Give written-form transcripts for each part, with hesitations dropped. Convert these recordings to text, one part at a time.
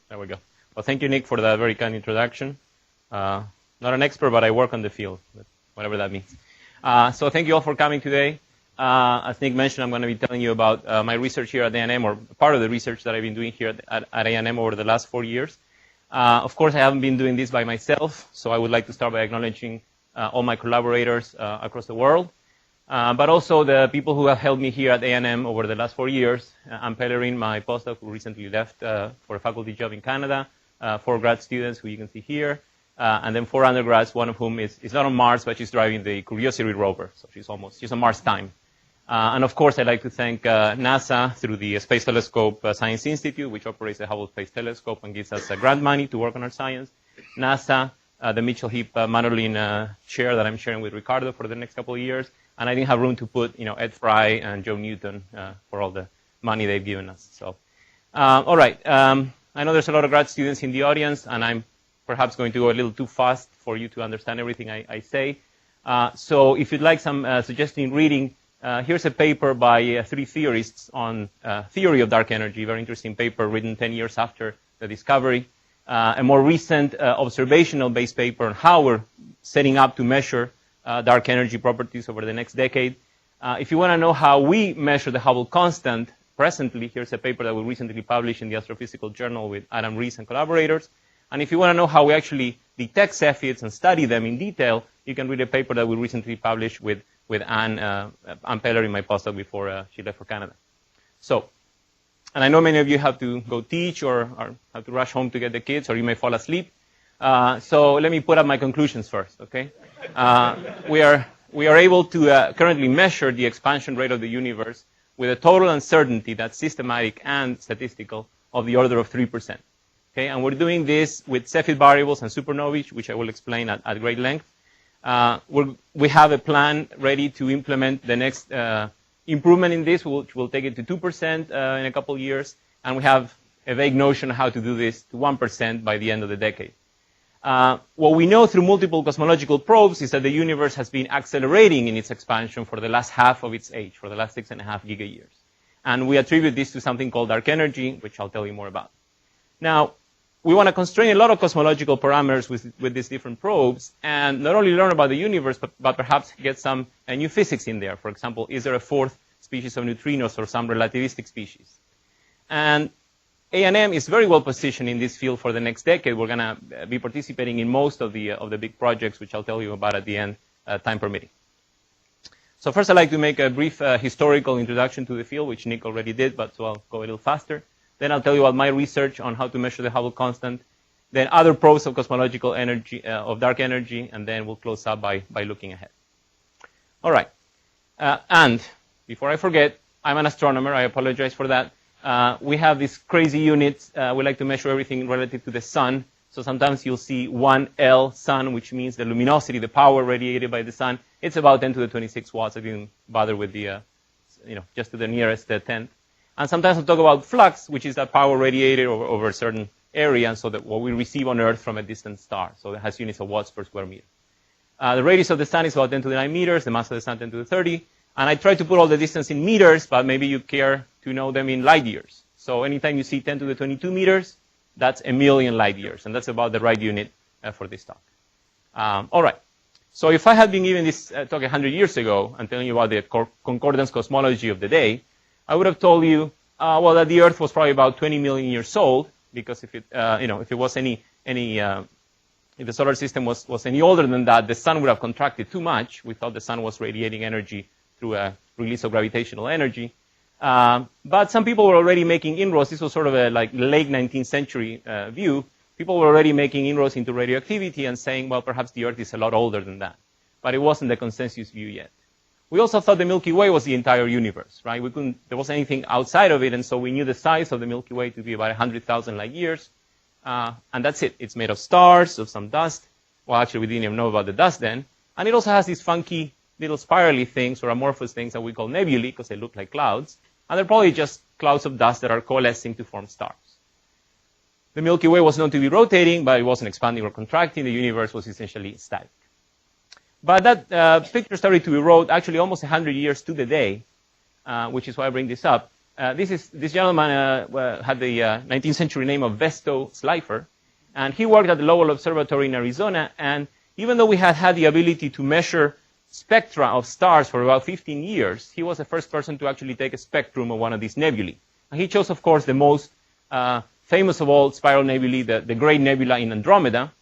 There we go. Well, thank you, Nick, for that very kind introduction. Not an expert, but I work on the field, whatever that means. So thank you all for coming today. As Nick mentioned, I'm going to be telling you about my research here at A&M, or part of the research that I've been doing here at A&M over the last 4 years. Of course, I haven't been doing this by myself, so I would like to start by acknowledging all my collaborators across the world, but also the people who have helped me here at A&M over the last 4 years. I'm Pellerin, my postdoc, who recently left for a faculty job in Canada, 4 grad students who you can see here, and then 4 undergrads, one of whom is not on Mars, but she's driving the Curiosity rover, so she's on Mars time. And of course, I'd like to thank NASA through the Space Telescope Science Institute, which operates the Hubble Space Telescope and gives us grant money to work on our science. NASA, the Mitchell Heap Manolin chair that I'm sharing with Ricardo for the next couple of years. And I didn't have room to put, Ed Fry and Joe Newton for all the money they've given us. So, all right. I know there's a lot of grad students in the audience, and I'm perhaps going to go a little too fast for you to understand everything I say. So if you'd like some suggested reading, here's a paper by 3 theorists on theory of dark energy, very interesting paper written 10 years after the discovery. A more recent observational-based paper on how we're setting up to measure dark energy properties over the next decade. If you want to know how we measure the Hubble Constant presently, here's a paper that we recently published in the Astrophysical Journal with Adam Rees and collaborators. And if you want to know how we actually detect Cepheids and study them in detail, you can read a paper that we recently published with Anne Pellerin, my postdoc, before she left for Canada. So, and I know many of you have to go teach or have to rush home to get the kids, or you may fall asleep. So let me put up my conclusions first, okay? We are able to currently measure the expansion rate of the universe with a total uncertainty that's systematic and statistical of the order of 3%. Okay, and we're doing this with Cepheid variables and supernovae, which I will explain at great length. We have a plan ready to implement the next improvement in this, which will take it to 2% in a couple of years, and we have a vague notion of how to do this to 1% by the end of the decade. What we know through multiple cosmological probes is that the universe has been accelerating in its expansion for the last half of its age, for the last 6.5 gigayears. And we attribute this to something called dark energy, which I'll tell you more about. Now, we want to constrain a lot of cosmological parameters with these different probes, and not only learn about the universe, but perhaps get some new physics in there. For example, is there a 4th species of neutrinos or some relativistic species? And A&M is very well positioned in this field for the next decade. We're going to be participating in most of the big projects, which I'll tell you about at the end, time permitting. So first, I'd like to make a brief historical introduction to the field, which Nick already did, but so I'll go a little faster. Then I'll tell you about my research on how to measure the Hubble constant, then other probes of cosmological energy, of dark energy, and then we'll close up by looking ahead. All right. And before I forget, I'm an astronomer. I apologize for that. We have these crazy units. We like to measure everything relative to the sun. So sometimes you'll see 1L sun, which means the luminosity, the power radiated by the sun. It's about 10 to the 26 watts. I didn't bother with the, just to the nearest 10th. And sometimes I'll talk about flux, which is that power radiated over a certain area, and so that what we receive on Earth from a distant star. So it has units of watts per square meter. The radius of the sun is about 10 to the 9 meters, the mass of the sun 10 to the 30. And I try to put all the distance in meters, but maybe you care to know them in light years. So anytime you see 10 to the 22 meters, that's 1,000,000 light years, and that's about the right unit for this talk. All right. So if I had been giving this talk 100 years ago and telling you about the concordance cosmology of the day, I would have told you, well, that the Earth was probably about 20 million years old, because if it, if it was if the solar system was any older than that, the sun would have contracted too much. We thought the sun was radiating energy through a release of gravitational energy. But some people were already making inroads. This was sort of a late 19th century view. People were already making inroads into radioactivity and saying, well, perhaps the Earth is a lot older than that. But it wasn't the consensus view yet. We also thought the Milky Way was the entire universe, right? There wasn't anything outside of it, and so we knew the size of the Milky Way to be about 100,000 light years. And that's it. It's made of stars, of some dust. Well, actually, we didn't even know about the dust then. And it also has these funky little spirally things or amorphous things that we call nebulae because they look like clouds. And they're probably just clouds of dust that are coalescing to form stars. The Milky Way was known to be rotating, but it wasn't expanding or contracting. The universe was essentially static. But that picture started to erode actually almost 100 years to the day, which is why I bring this up. This gentleman had the 19th century name of Vesto Slipher, and he worked at the Lowell Observatory in Arizona. And even though we had the ability to measure spectra of stars for about 15 years, he was the first person to actually take a spectrum of one of these nebulae. And he chose, of course, the most famous of all spiral nebulae, the Great Nebula in Andromeda.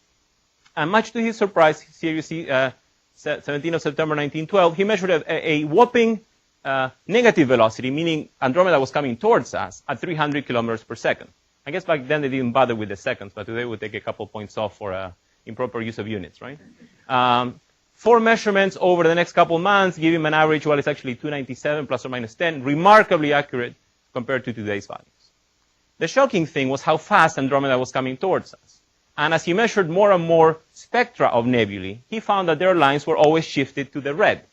And much to his surprise, seriously, 17th of September 1912, he measured a whopping negative velocity, meaning Andromeda was coming towards us at 300 kilometers per second. I guess back then they didn't bother with the seconds, but today we'll take a couple points off for improper use of units, right? 4 measurements over the next couple months give him an average, well, it's actually 297 plus or minus 10, remarkably accurate compared to today's values. The shocking thing was how fast Andromeda was coming towards us. And as he measured more and more spectra of nebulae, he found that their lines were always shifted to the red,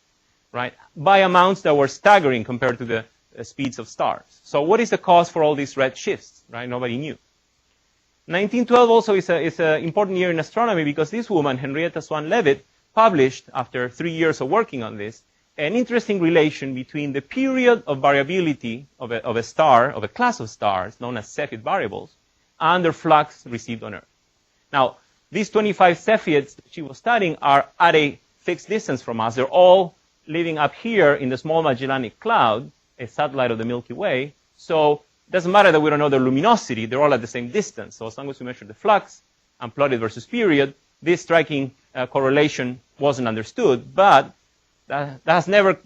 right, by amounts that were staggering compared to the speeds of stars. So what is the cause for all these red shifts, right? Nobody knew. 1912 also is an important year in astronomy because this woman, Henrietta Swan-Leavitt, published, after 3 years of working on this, an interesting relation between the period of variability of a star, of a class of stars, known as Cepheid variables, and their flux received on Earth. Now, these 25 Cepheids she was studying are at a fixed distance from us. They're all living up here in the Small Magellanic Cloud, a satellite of the Milky Way. So it doesn't matter that we don't know their luminosity. They're all at the same distance. So as long as we measure the flux and plot it versus period, this striking correlation wasn't understood. But that has never,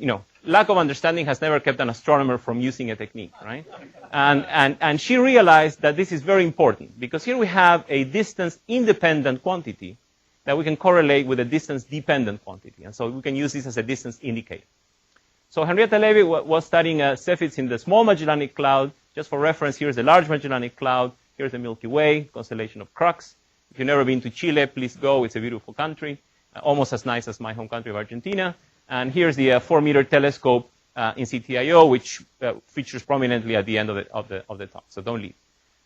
lack of understanding has never kept an astronomer from using a technique, right? And she realized that this is very important because here we have a distance-independent quantity that we can correlate with a distance-dependent quantity. And so we can use this as a distance indicator. So Henrietta Leavitt was studying Cepheids in the Small Magellanic Cloud. Just for reference, here's the Large Magellanic Cloud. Here's the Milky Way, constellation of Crux. If you've never been to Chile, please go. It's a beautiful country, almost as nice as my home country of Argentina. And here's the 4-meter telescope in CTIO, which features prominently at the end of the talk. So don't leave.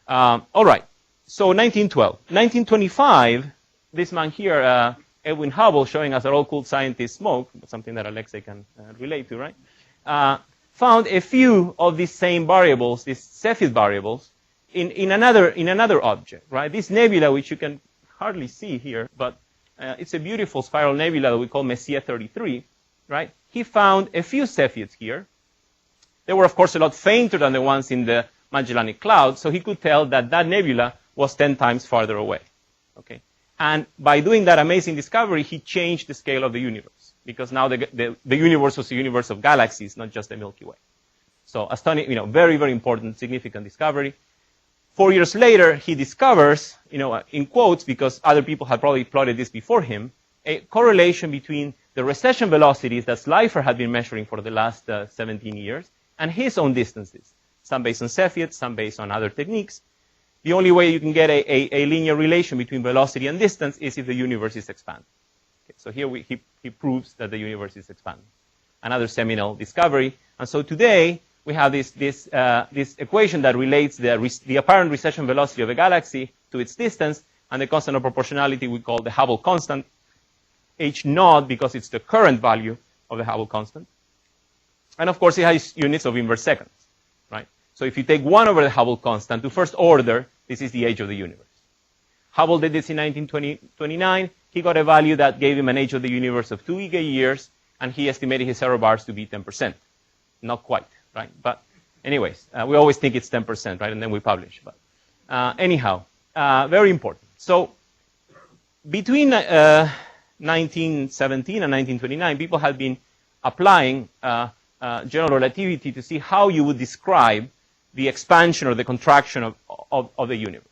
All right. So 1912. 1925, this man here, Edwin Hubble, showing us that all cool scientists smoke, something that Alexei can relate to, right? Found a few of these same variables, these Cepheid variables, in another object, right? This nebula, which you can hardly see here, but it's a beautiful spiral nebula that we call Messier 33, right? He found a few Cepheids here. They were, of course, a lot fainter than the ones in the Magellanic Cloud, so he could tell that that nebula was 10 times farther away, okay? And by doing that amazing discovery, he changed the scale of the universe, because now the universe was a universe of galaxies, not just the Milky Way. So astonishing, very, very important, significant discovery. 4 years later, he discovers, in quotes, because other people had probably plotted this before him, a correlation between the recession velocities that Slipher had been measuring for the last 17 years and his own distances, some based on Cepheids, some based on other techniques. The only way you can get a linear relation between velocity and distance is if the universe is expanding. Okay, so here he proves that the universe is expanding. Another seminal discovery. And so today we have this equation that relates the apparent recession velocity of a galaxy to its distance and the constant of proportionality we call the Hubble Constant, H naught, because it's the current value of the Hubble Constant. And of course, it has units of inverse seconds, right? So if you take 1 over the Hubble Constant to first order, this is the age of the universe. Hubble did this in 1929. He got a value that gave him an age of the universe of 2 giga-years, and he estimated his error bars to be 10%. Not quite, right? But anyways, we always think it's 10%, right? And then we publish. But anyhow, very important. So between 1917 and 1929, people had been applying general relativity to see how you would describe the expansion or the contraction of the universe.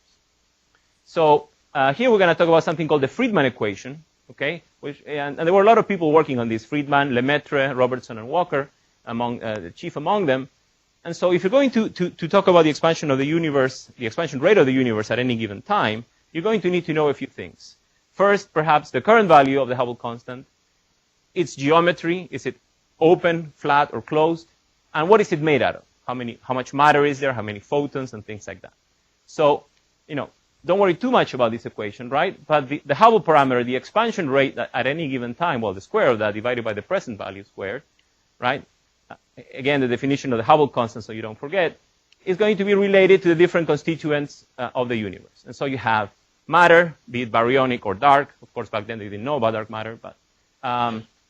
So here we're going to talk about something called the Friedman Equation, okay? And there were a lot of people working on this: Friedman, Lemaitre, Robertson, and Walker, the chief among them. And so if you're going to talk about the expansion of the universe, the expansion rate of the universe at any given time, you're going to need to know a few things. First, perhaps the current value of the Hubble constant, its geometry, is it open, flat, or closed, and what is it made out of? How much matter is there, how many photons, and things like that. So, don't worry too much about this equation, right? But the Hubble parameter, the expansion rate at any given time, well, the square of that divided by the present value squared, right? Again, the definition of the Hubble constant, so you don't forget, is going to be related to the different constituents of the universe. And so you have matter, be it baryonic or dark. Of course, back then they didn't know about dark matter, but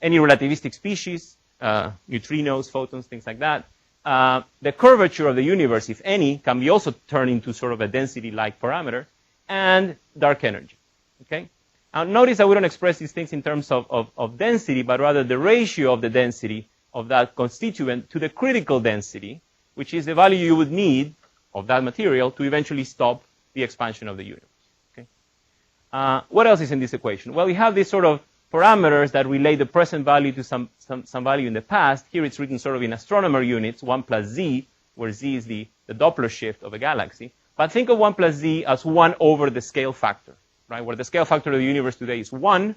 any relativistic species, neutrinos, photons, things like that. The curvature of the universe, if any, can be also turned into sort of a density-like parameter, and dark energy. Okay? Now, notice that we don't express these things in terms of density, but rather the ratio of the density of that constituent to the critical density, which is the value you would need of that material to eventually stop the expansion of the universe. Okay? What else is in this equation? Well, we have these sort of parameters that relate the present value to some value in the past. Here it's written sort of in astronomer units, 1 plus z, where z is the Doppler shift of a galaxy. But think of 1 plus z as 1 over the scale factor, right? Where the scale factor of the universe today is 1,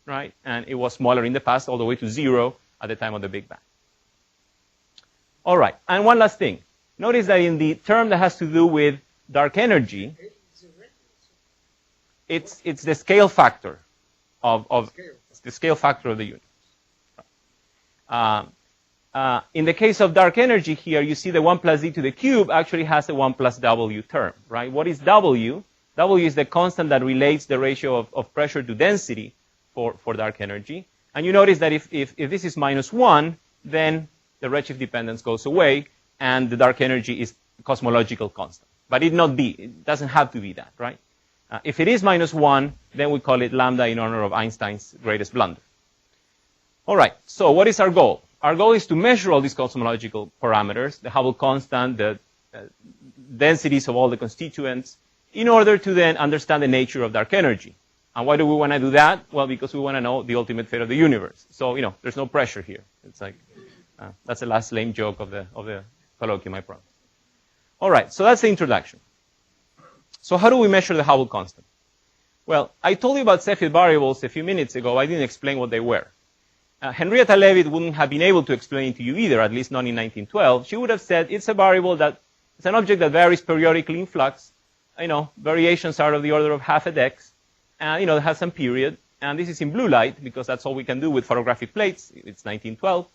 right? And it was smaller in the past, all the way to 0 at the time of the Big Bang. All right, and one last thing. Notice that in the term that has to do with dark energy, it's the scale factor of the scale factor of the universe. In the case of dark energy here, you see the 1 plus z to the cube actually has a 1 plus w term, right? What is w? W is the constant that relates the ratio of pressure to density for dark energy. And you notice that if this is minus 1, then the redshift dependence goes away, and the dark energy is cosmological constant. But it doesn't have to be that, right? If it is minus 1, then we call it lambda in honor of Einstein's greatest blunder. All right, so what is our goal? Our goal is to measure all these cosmological parameters, the Hubble constant, the densities of all the constituents, in order to then understand the nature of dark energy. And why do we want to do that? Well, because we want to know the ultimate fate of the universe. So, there's no pressure here. It's like, that's the last lame joke of the colloquium, I promise. All right, so that's the introduction. So how do we measure the Hubble constant? Well, I told you about Cepheid variables a few minutes ago. I didn't explain what they were. Henrietta Leavitt wouldn't have been able to explain it to you either, at least not in 1912. She would have said it's a variable it's an object that varies periodically in flux. Variations are of the order of half a dex. And, it has some period. And this is in blue light, because that's all we can do with photographic plates. It's 1912.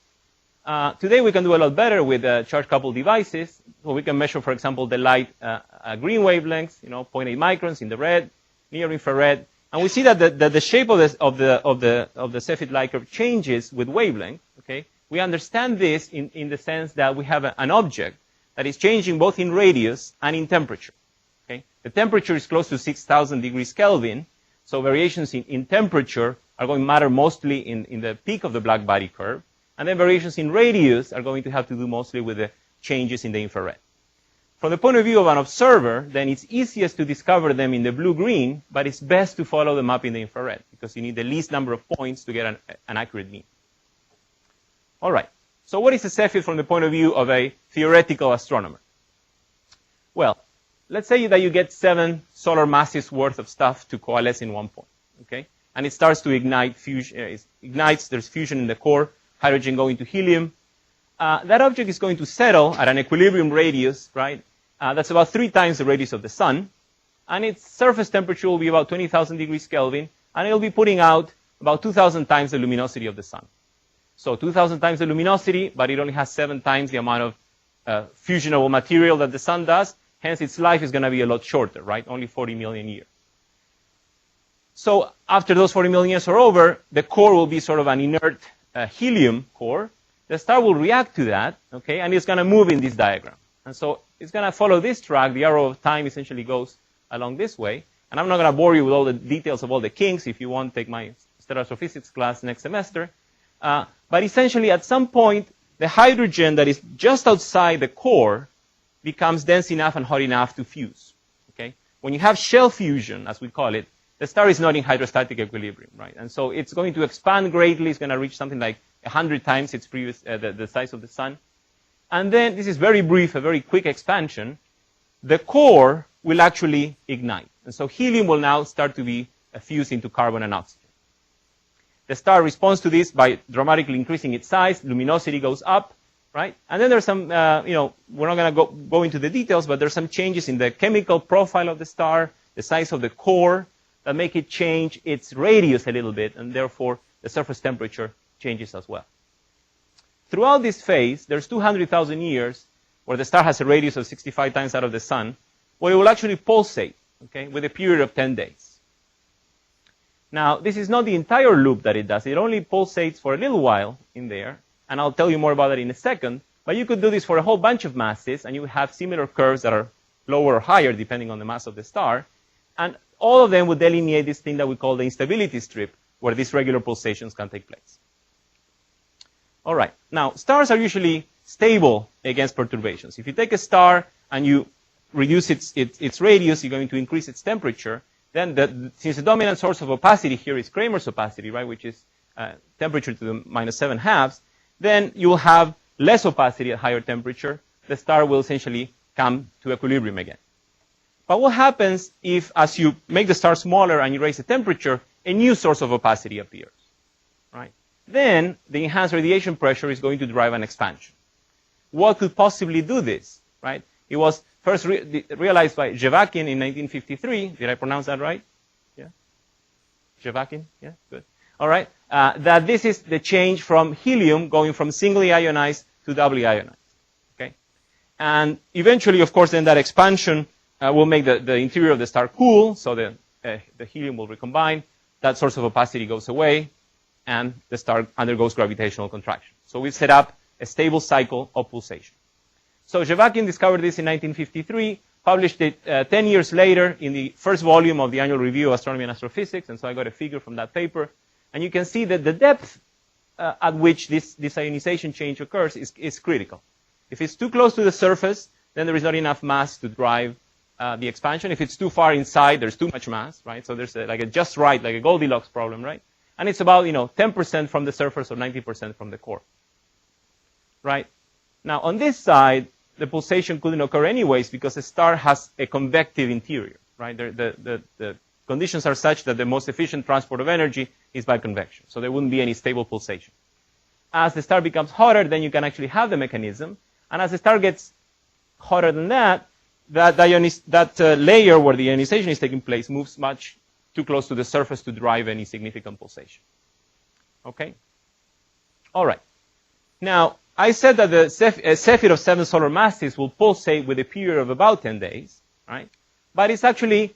Today we can do a lot better with charge-coupled devices. So we can measure, for example, the light green wavelengths, 0.8 microns in the red, near infrared, and we see that the shape of the Cepheid light curve changes with wavelength. Okay, we understand this in the sense that we have an object that is changing both in radius and in temperature. Okay, the temperature is close to 6,000 degrees Kelvin, so variations in temperature are going to matter mostly in the peak of the black body curve. And then variations in radius are going to have to do mostly with the changes in the infrared. From the point of view of an observer, then it's easiest to discover them in the blue-green, but it's best to follow them up in the infrared, because you need the least number of points to get an accurate mean. All right, so what is a Cepheid from the point of view of a theoretical astronomer? Well, let's say that you get 7 solar masses worth of stuff to coalesce in one point, okay? And it starts to ignite, it ignites, there's fusion in the core, hydrogen going to helium. That object is going to settle at an equilibrium radius, right? That's about 3 times the radius of the sun. And its surface temperature will be about 20,000 degrees Kelvin. And it'll be putting out about 2,000 times the luminosity of the sun. So 2,000 times the luminosity, but it only has 7 times the amount of fusionable material that the sun does. Hence, its life is going to be a lot shorter, right? Only 40 million years. So after those 40 million years are over, the core will be sort of an inert helium core. The star will react to that, okay, and it's going to move in this diagram. And so it's going to follow this track. The arrow of time essentially goes along this way. And I'm not going to bore you with all the details of all the kinks. If you want, take my stellar astrophysics class next semester. But essentially, at some point, the hydrogen that is just outside the core becomes dense enough and hot enough to fuse. Okay? When you have shell fusion, as we call it, the star is not in hydrostatic equilibrium, right? And so it's going to expand greatly. It's going to reach something like 100 times its previous, the size of the sun. And then, this is very brief, a very quick expansion. The core will actually ignite. And so helium will now start to be fused into carbon and oxygen. The star responds to this by dramatically increasing its size. Luminosity goes up, right? And then there's some, we're not going to go into the details, but there's some changes in the chemical profile of the star, the size of the core, that make it change its radius a little bit, and therefore the surface temperature changes as well. Throughout this phase, there's 200,000 years where the star has a radius of 65 times that of the sun, well, it will actually pulsate, okay, with a period of 10 days. Now, this is not the entire loop that it does. It only pulsates for a little while in there, and I'll tell you more about that in a second. But you could do this for a whole bunch of masses, and you would have similar curves that are lower or higher, depending on the mass of the star. And all of them would delineate this thing that we call the instability strip, where these regular pulsations can take place. All right. Now, stars are usually stable against perturbations. If you take a star and you reduce its radius, you're going to increase its temperature. Then, since the dominant source of opacity here is Kramer's opacity, right, which is temperature to the -7/2, then you will have less opacity at higher temperature. The star will essentially come to equilibrium again. But what happens if, as you make the star smaller and you raise the temperature, a new source of opacity appears, right? Then the enhanced radiation pressure is going to drive an expansion. What could possibly do this, right? It was first realized by Zhevakin in 1953. Did I pronounce that right? Yeah? Zhevakin? Yeah? Good. All right. That this is the change from helium going from singly ionized to doubly ionized. Okay? And eventually, of course, then that expansion will make the interior of the star cool, so the helium will recombine. That source of opacity goes away, and the star undergoes gravitational contraction. So we've set up a stable cycle of pulsation. So Zhevakin discovered this in 1953, published it 10 years later in the first volume of the Annual Review of Astronomy and Astrophysics, and so I got a figure from that paper. And you can see that the depth at which this ionization change occurs is critical. If it's too close to the surface, then there is not enough mass to drive the expansion. If it's too far inside, there's too much mass, right? So there's like a just right, like a Goldilocks problem, right? And it's about 10% from the surface or 90% from the core, right? Now on this side, the pulsation couldn't occur anyways because the star has a convective interior, right? The conditions are such that the most efficient transport of energy is by convection. So there wouldn't be any stable pulsation. As the star becomes hotter, then you can actually have the mechanism. And as the star gets hotter than that, that layer where the ionization is taking place moves much too close to the surface to drive any significant pulsation. Okay? All right. Now, I said that a Cepheid of 7 solar masses will pulsate with a period of about 10 days, right? But it's actually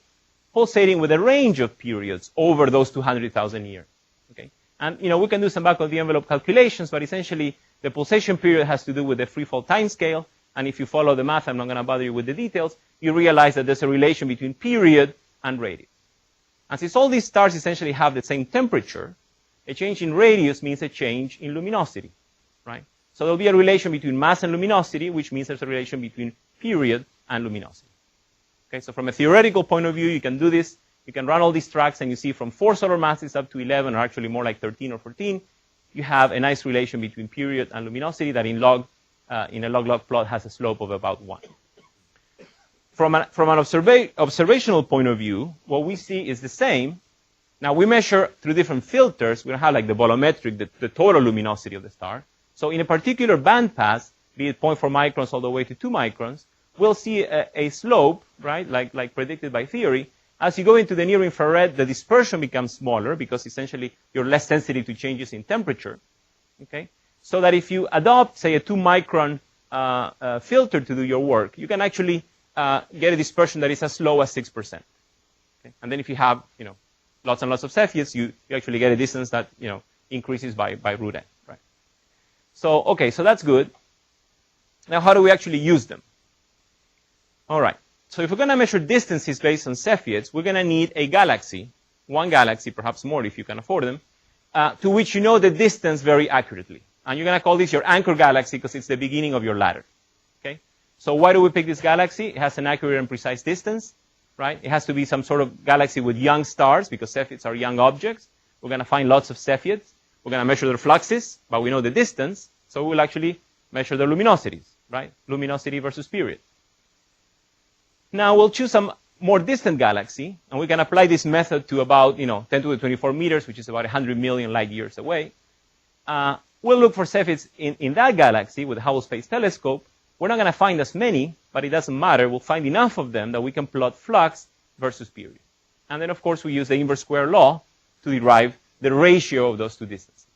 pulsating with a range of periods over those 200,000 years, okay? And, we can do some back-of-the-envelope calculations, but essentially the pulsation period has to do with the freefall timescale. And if you follow the math, I'm not going to bother you with the details, you realize that there's a relation between period and radius. And since all these stars essentially have the same temperature, a change in radius means a change in luminosity, right? So there'll be a relation between mass and luminosity, which means there's a relation between period and luminosity. Okay, so from a theoretical point of view, you can do this. You can run all these tracks, and you see from 4 solar masses up to 11, or actually more like 13 or 14, you have a nice relation between period and luminosity that in a log-log plot has a slope of about 1. From an observational point of view, what we see is the same. Now, we measure through different filters. We don't have like the bolometric, the total luminosity of the star. So in a particular bandpass, be it 0.4 microns all the way to 2 microns, we'll see a slope, right, like predicted by theory. As you go into the near infrared, the dispersion becomes smaller because essentially you're less sensitive to changes in temperature, okay? So that if you adopt, say, a 2 micron filter to do your work, you can actually get a dispersion that is as low as 6%. Okay? And then if you have, lots and lots of Cepheids, you actually get a distance that, increases by root n, right? So, okay, so that's good. Now, how do we actually use them? All right. So if we're going to measure distances based on Cepheids, we're going to need a galaxy, one galaxy, perhaps more if you can afford them, to which you know the distance very accurately. And you're going to call this your anchor galaxy because it's the beginning of your ladder. Okay? So why do we pick this galaxy? It has an accurate and precise distance, right? It has to be some sort of galaxy with young stars because Cepheids are young objects. We're going to find lots of Cepheids. We're going to measure their fluxes, but we know the distance, so we'll actually measure their luminosities, right? Luminosity versus period. Now we'll choose some more distant galaxy, and we can apply this method to about, 10 to the 24 meters, which is about 100 million light years away. We'll look for Cepheids in that galaxy with the Hubble Space Telescope. We're not going to find as many, but it doesn't matter. We'll find enough of them that we can plot flux versus period. And then, of course, we use the inverse square law to derive the ratio of those two distances.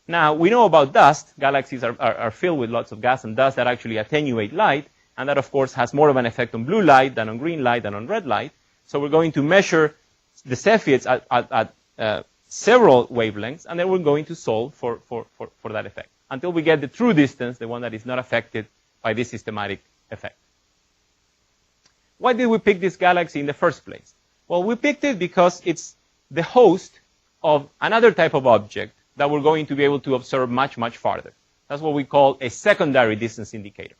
Now, we know about dust. Galaxies are filled with lots of gas and dust that actually attenuate light, and that, of course, has more of an effect on blue light than on green light than on red light. So we're going to measure the Cepheids at several wavelengths, and then we're going to solve for that effect until we get the true distance, the one that is not affected by this systematic effect. Why did we pick this galaxy in the first place? Well, we picked it because it's the host of another type of object that we're going to be able to observe much, much farther. That's what we call a secondary distance indicator.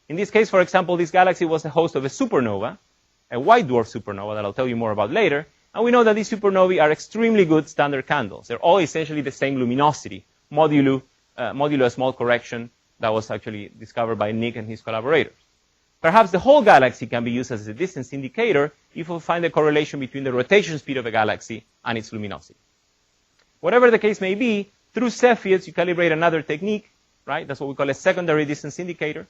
In this case, for example, this galaxy was the host of a supernova, a white dwarf supernova that I'll tell you more about later. And we know that these supernovae are extremely good standard candles. They're all essentially the same luminosity, modulo a small correction that was actually discovered by Nick and his collaborators. Perhaps the whole galaxy can be used as a distance indicator if we find a correlation between the rotation speed of a galaxy and its luminosity. Whatever the case may be, through Cepheids, you calibrate another technique, right? That's what we call a secondary distance indicator.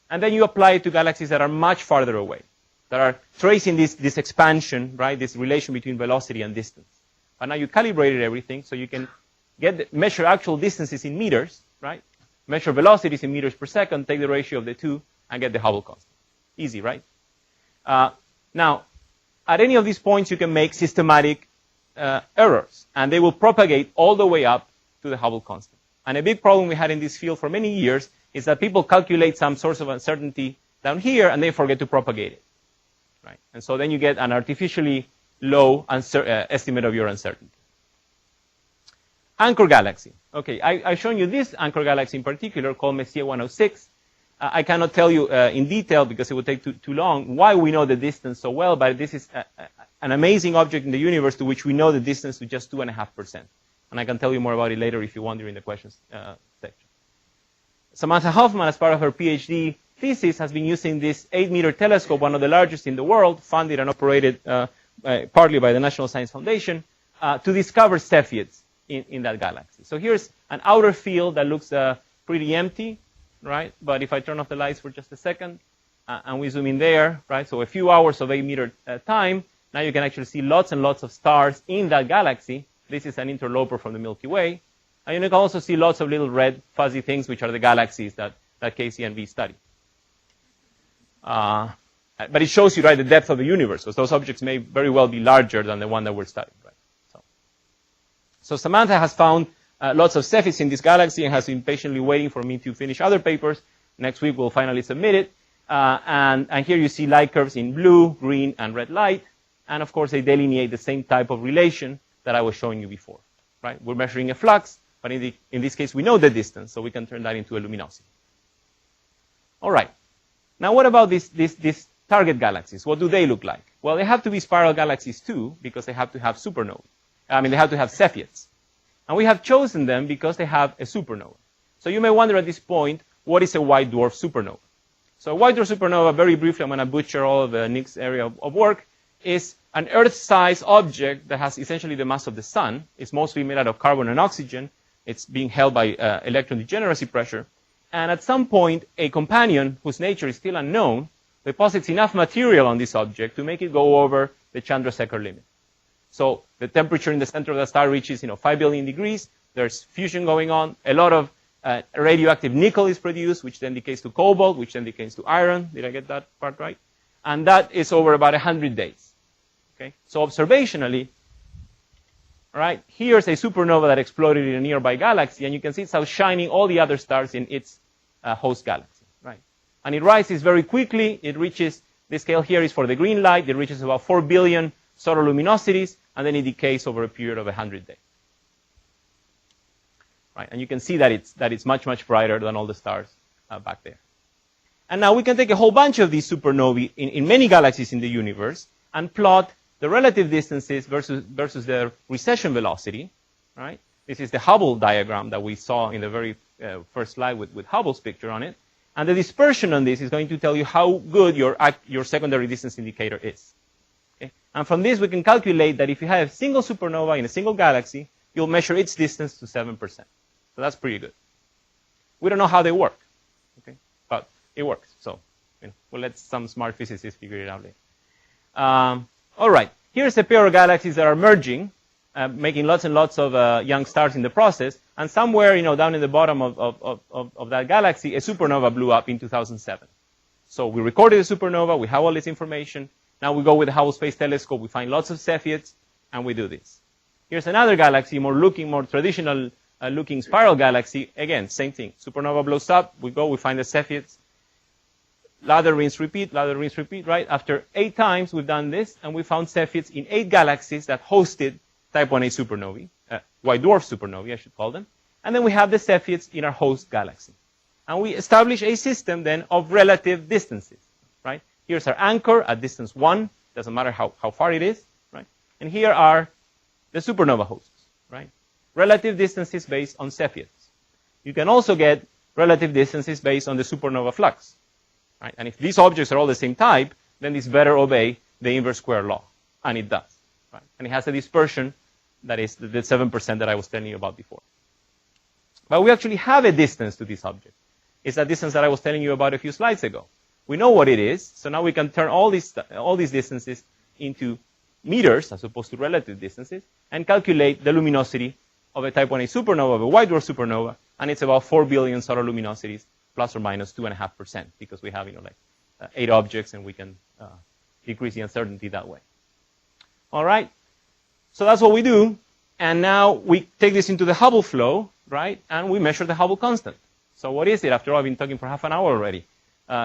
And then you apply it to galaxies that are much farther away, that are tracing this expansion, right? This relation between velocity and distance. But now you calibrated everything, so you can measure actual distances in meters, right? Measure velocities in meters per second, take the ratio of the two, and get the Hubble constant. Easy, right? Now, at any of these points, you can make systematic errors, and they will propagate all the way up to the Hubble constant. And a big problem we had in this field for many years is that people calculate some source of uncertainty down here, and they forget to propagate it, right? And so then you get an artificially low estimate of your uncertainty. Anchor galaxy. Okay, I've shown you this anchor galaxy in particular called Messier 106. I cannot tell you in detail because it would take too long why we know the distance so well, but this is an amazing object in the universe to which we know the distance to just 2.5%. And I can tell you more about it later if you want during the questions section. Samantha Hoffman, as part of her PhD thesis, has been using this 8-meter telescope, one of the largest in the world, funded and operated partly by the National Science Foundation, to discover Cepheids in that galaxy. So here's an outer field that looks pretty empty, right? But if I turn off the lights for just a second, and we zoom in there, right? So a few hours of 8-meter time, now you can actually see lots and lots of stars in that galaxy. This is an interloper from the Milky Way. And you can also see lots of little red fuzzy things, which are the galaxies that KCNV study. But it shows you, right, the depth of the universe, because those objects may very well be larger than the one that we're studying, right? So Samantha has found lots of Cepheids in this galaxy and has been patiently waiting for me to finish other papers. Next week, we'll finally submit it. And here you see light curves in blue, green, and red light. And of course, they delineate the same type of relation that I was showing you before, right? We're measuring a flux, but in this case, we know the distance, so we can turn that into a luminosity. All right. Now, what about these target galaxies? What do they look like? Well, they have to be spiral galaxies too, because they have to have supernovae. They have to have Cepheids. And we have chosen them because they have a supernova. So you may wonder at this point, what is a white dwarf supernova? So a white dwarf supernova, very briefly, I'm going to butcher all of Nick's area of work, is an Earth-sized object that has essentially the mass of the sun. It's mostly made out of carbon and oxygen. It's being held by electron degeneracy pressure. And at some point, a companion, whose nature is still unknown, deposits enough material on this object to make it go over the Chandrasekhar limit. So the temperature in the center of the star reaches 5 billion degrees. There's fusion going on. A lot of radioactive nickel is produced, which then decays to cobalt, which then decays to iron. Did I get that part right? And that is over about 100 days. Okay? So observationally, right, here's a supernova that exploded in a nearby galaxy, and you can see it's outshining all the other stars in its host galaxy. Right? And it rises very quickly. It reaches, the scale here is for the green light. It reaches about 4 billion solar luminosities, and then it decays over a period of 100 days. Right? And you can see that it's much, much brighter than all the stars back there. And now we can take a whole bunch of these supernovae in many galaxies in the universe and plot the relative distances versus their recession velocity. Right? This is the Hubble diagram that we saw in the very first slide with Hubble's picture on it. And the dispersion on this is going to tell you how good your secondary distance indicator is. Okay? And from this, we can calculate that if you have a single supernova in a single galaxy, you'll measure its distance to 7%. So that's pretty good. We don't know how they work, okay? But it works. So we'll let some smart physicists figure it out later. All right. Here's a pair of galaxies that are merging, making lots and lots of young stars in the process. And somewhere, down in the bottom of that galaxy, a supernova blew up in 2007. So we recorded a supernova. We have all this information. Now we go with the Hubble Space Telescope. We find lots of Cepheids, and we do this. Here's another galaxy, more traditional looking spiral galaxy. Again, same thing. Supernova blows up. We go. We find the Cepheids. Lather, rinse, repeat. Lather, rinse, repeat. Right? After 8 times, we've done this, and we found Cepheids in 8 galaxies that hosted Type 1a supernovae, white dwarf supernovae, I should call them. And then we have the Cepheids in our host galaxy. And we establish a system then of relative distances, right? Here's our anchor at distance 1. Doesn't matter how far it is, right? And here are the supernova hosts, right? Relative distances based on Cepheids. You can also get relative distances based on the supernova flux, right? And if these objects are all the same type, then this better obey the inverse square law. And it does, right? And it has a dispersion that is the 7% that I was telling you about before. But we actually have a distance to this object. It's that distance that I was telling you about a few slides ago. We know what it is, so now we can turn all these distances into meters as opposed to relative distances and calculate the luminosity of a Type 1a supernova, of a white dwarf supernova, and it's about 4 billion solar luminosities plus or minus 2.5% because we have 8 objects and we can decrease the uncertainty that way. All right, so that's what we do, and now we take this into the Hubble flow, right, and we measure the Hubble constant. So what is it? After all, I've been talking for half an hour already.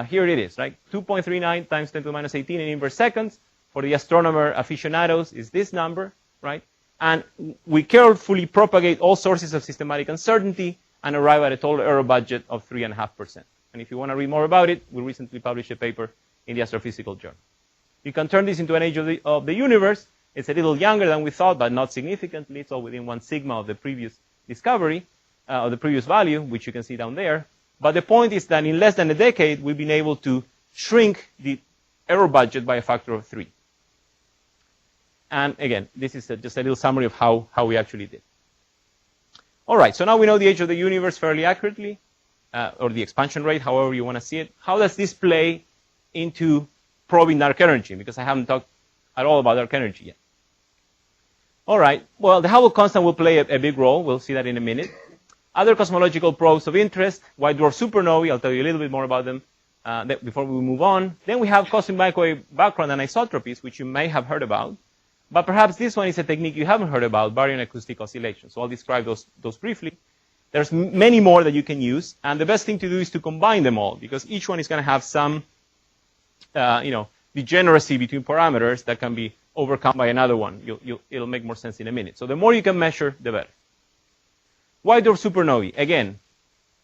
Here it is, right? 2.39 times 10 to the minus 18 in inverse seconds. For the astronomer aficionados is this number, right? And we carefully propagate all sources of systematic uncertainty and arrive at a total error budget of 3.5%. And if you want to read more about it, we recently published a paper in the Astrophysical Journal. You can turn this into an age of the universe. It's a little younger than we thought, but not significantly. It's all within 1 sigma of the previous discovery, of the previous value, which you can see down there. But the point is that in less than a decade, we've been able to shrink the error budget by a factor of 3. And again, this is just a little summary of how we actually did. All right, so now we know the age of the universe fairly accurately, or the expansion rate, however you want to see it. How does this play into probing dark energy? Because I haven't talked at all about dark energy yet. All right, well, the Hubble constant will play a big role. We'll see that in a minute. Other cosmological probes of interest, white dwarf supernovae, I'll tell you a little bit more about them before we move on. Then we have cosmic microwave background anisotropies, which you may have heard about. But perhaps this one is a technique you haven't heard about, baryon acoustic oscillation. So I'll describe those briefly. There's many more that you can use. And the best thing to do is to combine them all, because each one is going to have some degeneracy between parameters that can be overcome by another one. It'll make more sense in a minute. So the more you can measure, the better. White dwarf supernovae, again,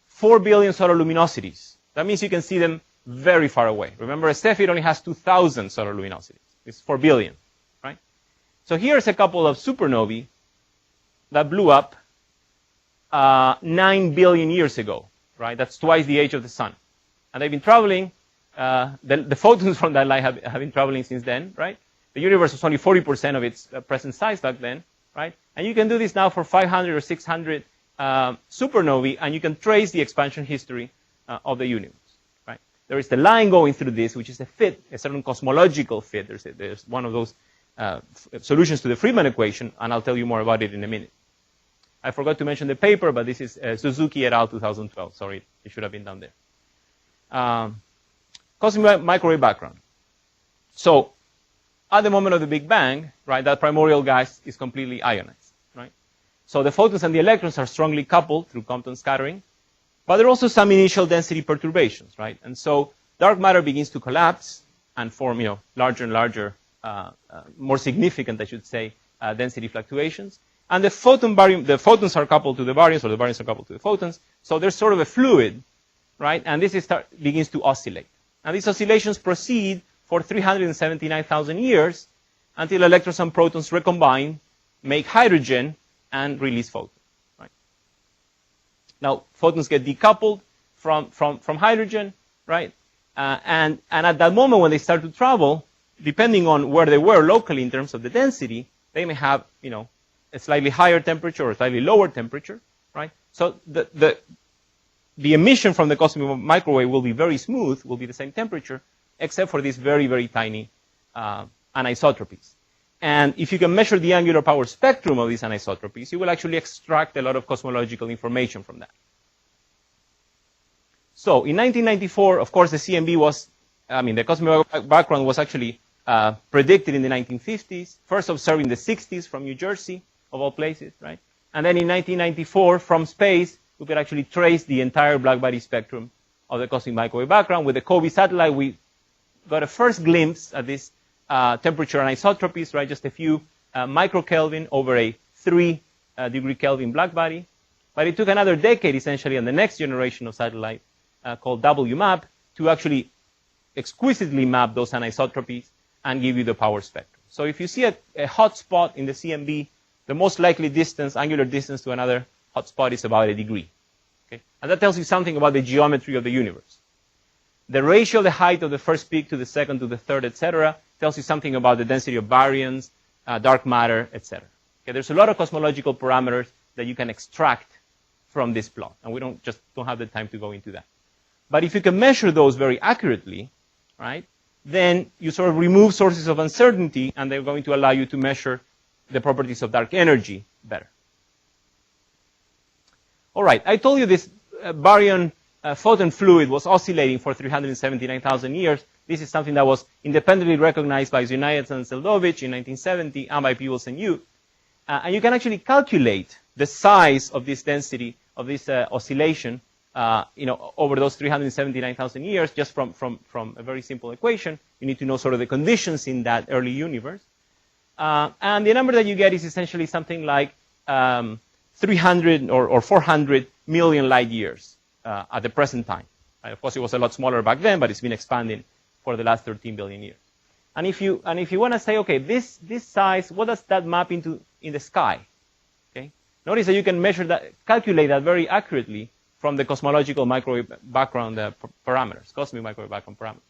4 billion solar luminosities. That means you can see them very far away. Remember, a Cepheid only has 2,000 solar luminosities. It's 4 billion, right? So here's a couple of supernovae that blew up 9 billion years ago, right? That's twice the age of the sun. And they've been traveling, the photons from that light have been traveling since then, right? The universe was only 40% of its present size back then, right? And you can do this now for 500 or 600 supernovae, and you can trace the expansion history of the universe, right? There is the line going through this, which is a fit, a certain cosmological fit. There's one of those solutions to the Friedman equation, and I'll tell you more about it in a minute. I forgot to mention the paper, but this is Suzuki et al. 2012. Sorry, it should have been down there. Cosmic microwave background. So, at the moment of the Big Bang, right, that primordial gas is completely ionized. So the photons and the electrons are strongly coupled through Compton scattering, but there are also some initial density perturbations, right? And so dark matter begins to collapse and form, larger and larger, more significant, I should say, density fluctuations. And the photons are coupled to the baryons, or the baryons are coupled to the photons. So there's sort of a fluid, right? And this begins to oscillate. And these oscillations proceed for 379,000 years until electrons and protons recombine, make hydrogen, and release photons, right? Now, photons get decoupled from hydrogen, right? And at that moment when they start to travel, depending on where they were locally in terms of the density, they may have, a slightly higher temperature or a slightly lower temperature, right? So the emission from the cosmic microwave will be very smooth, will be the same temperature, except for these very, very tiny anisotropies. And if you can measure the angular power spectrum of these anisotropies, you will actually extract a lot of cosmological information from that. So in 1994, of course, the CMB was, the cosmic background was actually predicted in the 1950s, first observed in the 60s from New Jersey, of all places, right? And then in 1994, from space, we could actually trace the entire black-body spectrum of the cosmic microwave background. With the COBE satellite, we got a first glimpse at this temperature anisotropies, right? Just a few microkelvin over a 3-degree Kelvin blackbody. But it took another decade, essentially, on the next generation of satellite called WMAP to actually exquisitely map those anisotropies and give you the power spectrum. So if you see a hot spot in the CMB, the most likely distance, angular distance to another hot spot is about a degree. Okay? And that tells you something about the geometry of the universe. The ratio of the height of the first peak to the second to the third, etc., tells you something about the density of baryons, dark matter, etc. Okay? There's a lot of cosmological parameters that you can extract from this plot, and we don't have the time to go into that. But if you can measure those very accurately, right, then you sort of remove sources of uncertainty, and they're going to allow you to measure the properties of dark energy better. All right, I told you this baryon photon fluid was oscillating for 379,000 years. This is something that was independently recognized by Zuniac and Aldovich in 1970 and by Peebles and Yu. And you can actually calculate the size of this density of this oscillation over those 379,000 years just from a very simple equation. You need to know sort of the conditions in that early universe. And the number that you get is essentially something like 300 or 400 million light years at the present time. Right? Of course, it was a lot smaller back then, but it's been expanding for the last 13 billion years. And if you want to say, okay, this size, what does that map into in the sky? Okay, notice that you can measure that, calculate that very accurately from the cosmological microwave background parameters, cosmic microwave background parameters.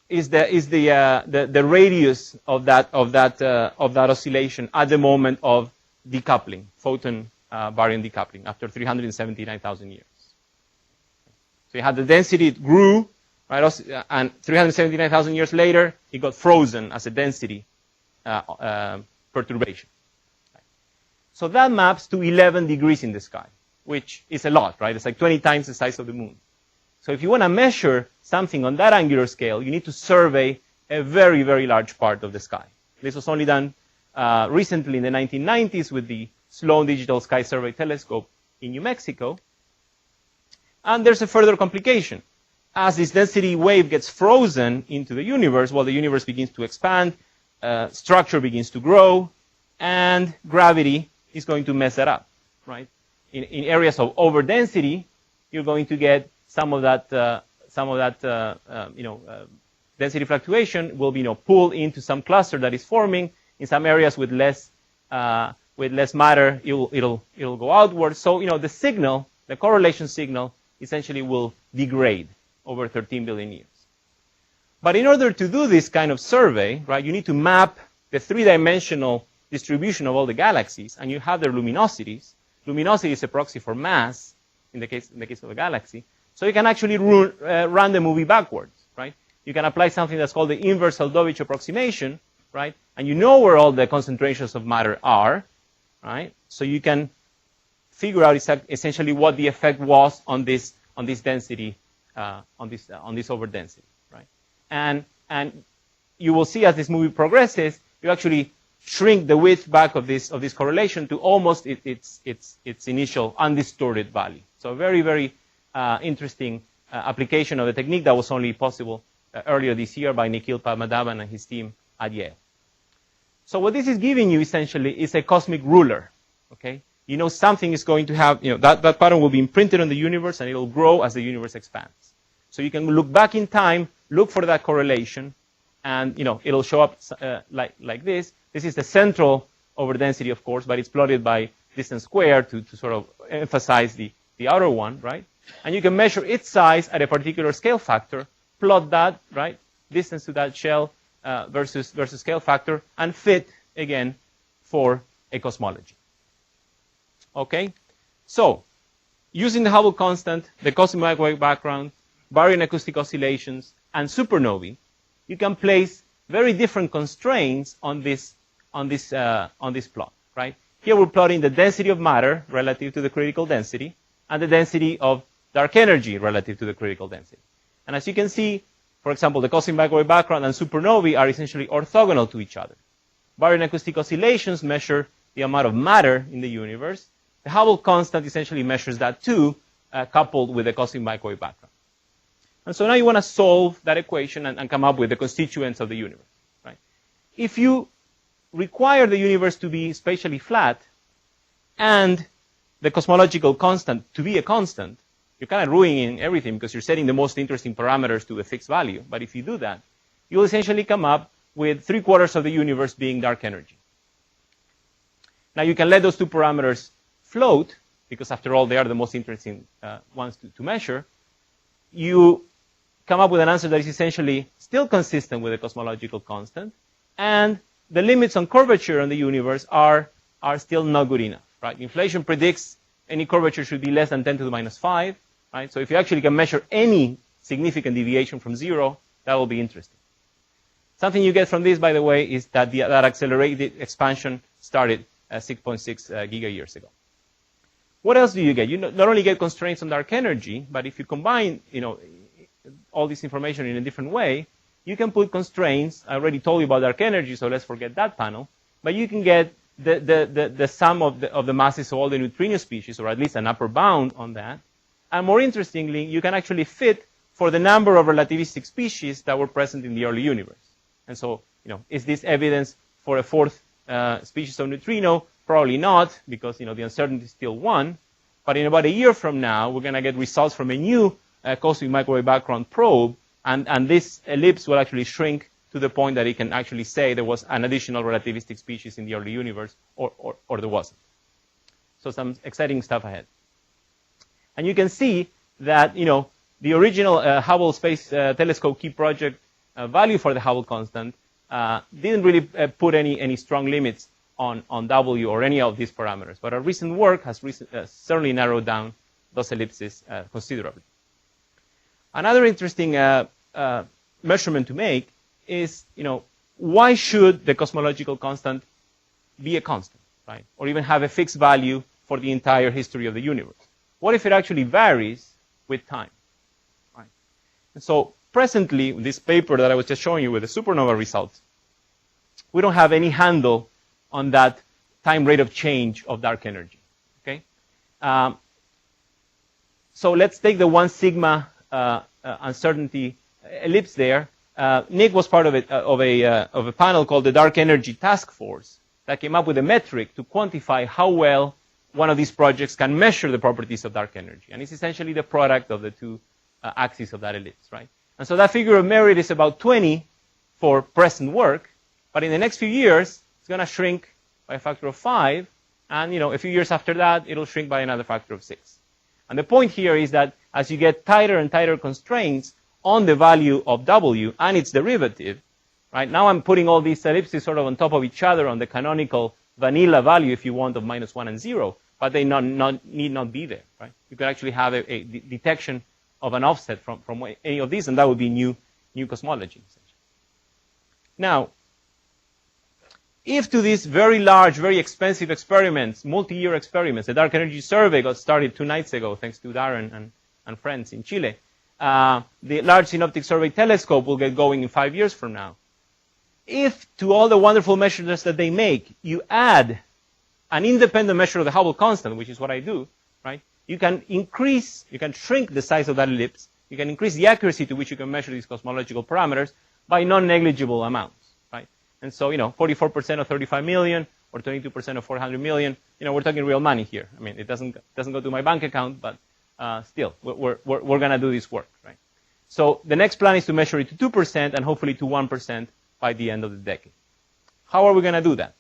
Is the radius of that oscillation at the moment of decoupling, photon baryon decoupling after 379,000 years. So you had the density, it grew, right? And 379,000 years later, it got frozen as a density perturbation. So that maps to 11 degrees in the sky, which is a lot, right? It's like 20 times the size of the moon. So if you want to measure something on that angular scale, you need to survey a very, very large part of the sky. This was only done recently in the 1990s with the Sloan Digital Sky Survey Telescope in New Mexico. And there's a further complication. As this density wave gets frozen into the universe, well, the universe begins to expand, structure begins to grow, and gravity is going to mess that up, right? In areas of overdensity, you're going to get some of that density fluctuation will be pulled into some cluster that is forming. In some areas with less matter, it'll go outward. So the signal, the correlation signal, essentially will degrade over 13 billion years. But in order to do this kind of survey, right, you need to map the three-dimensional distribution of all the galaxies, and you have their luminosities. Luminosity is a proxy for mass in the case of a galaxy. So you can actually run the movie backwards, right? You can apply something that's called the inverse Aldovich approximation, right? And you know where all the concentrations of matter are, right? So you can figure out essentially what the effect was on this density, on this overdensity, right? And you will see as this movie progresses, you actually shrink the width back of this correlation to almost its initial undistorted value. So very, very interesting application of the technique that was only possible earlier this year by Nikhil Padmanabhan and his team at Yale. So what this is giving you essentially is a cosmic ruler. Okay, something is going to have that pattern will be imprinted on the universe and it'll grow as the universe expands. So you can look back in time, look for that correlation, and it'll show up like this. This is the central overdensity, of course, but it's plotted by distance squared to sort of emphasize the outer one, right? And you can measure its size at a particular scale factor, plot that, right, distance to that shell versus scale factor, and fit, again, for a cosmology. Okay? So, using the Hubble constant, the cosmic microwave background, baryon acoustic oscillations, and supernovae, you can place very different constraints on this plot, right? Here we're plotting the density of matter relative to the critical density and the density of dark energy relative to the critical density. And as you can see, for example, the cosmic microwave background and supernovae are essentially orthogonal to each other. Baryon acoustic oscillations measure the amount of matter in the universe. The Hubble constant essentially measures that too, coupled with the cosmic microwave background. And so now you want to solve that equation and come up with the constituents of the universe, right? If you require the universe to be spatially flat and the cosmological constant to be a constant, you're kind of ruining everything because you're setting the most interesting parameters to a fixed value. But if you do that, you'll essentially come up with 3/4 of the universe being dark energy. Now you can let those two parameters float, because after all, they are the most interesting ones to measure. You come up with an answer that is essentially still consistent with the cosmological constant, and the limits on curvature on the universe are still not good enough, right? Inflation predicts any curvature should be less than 10 to the minus 5, right? So if you actually can measure any significant deviation from 0, that will be interesting. Something you get from this, by the way, is that that accelerated expansion started 6.6 giga-years ago. What else do you get? You not only get constraints on dark energy, but if you combine, all this information in a different way, you can put constraints. I already told you about dark energy, so let's forget that panel. But you can get the sum of the masses of all the neutrino species, or at least an upper bound on that. And more interestingly, you can actually fit for the number of relativistic species that were present in the early universe. And so, is this evidence for a fourth species of neutrino? Probably not, because the uncertainty is still 1. But in about a year from now, we're going to get results from a new cosmic microwave background probe, and this ellipse will actually shrink to the point that it can actually say there was an additional relativistic species in the early universe, or there wasn't. So some exciting stuff ahead. And you can see that the original Hubble Space Telescope Key project value for the Hubble constant didn't really put any strong limits on W or any of these parameters. But our recent work has certainly narrowed down those ellipses considerably. Another interesting measurement to make is, why should the cosmological constant be a constant, right? Or even have a fixed value for the entire history of the universe? What if it actually varies with time, right? And so presently, in this paper that I was just showing you with the supernova results, we don't have any handle on that time rate of change of dark energy, okay? So let's take the 1 sigma uncertainty ellipse there. Nick was part of a panel called the Dark Energy Task Force that came up with a metric to quantify how well one of these projects can measure the properties of dark energy. And it's essentially the product of the two axes of that ellipse, right? And so that figure of merit is about 20 for present work, but in the next few years, it's going to shrink by a factor of 5, and a few years after that, it'll shrink by another factor of 6. And the point here is that as you get tighter and tighter constraints on the value of W and its derivative, right? Now I'm putting all these ellipses sort of on top of each other on the canonical vanilla value, if you want, of -1 and 0, but they need not be there, right? You could actually have a detection of an offset from any of these, and that would be new cosmology, essentially. Now, if to these very large, very expensive experiments, multi-year experiments, the Dark Energy Survey got started 2 nights ago, thanks to Darren and friends in Chile. The Large Synoptic Survey Telescope will get going in 5 years from now. If to all the wonderful measurements that they make, you add an independent measure of the Hubble constant, which is what I do, right? You can shrink the size of that ellipse. You can increase the accuracy to which you can measure these cosmological parameters by non-negligible amounts, right? And so, 44% of 35 million or 22% of 400 million, we're talking real money here. I mean, it doesn't go to my bank account, but still, we're going to do this work, right? So the next plan is to measure it to 2% and hopefully to 1% by the end of the decade. How are we going to do that?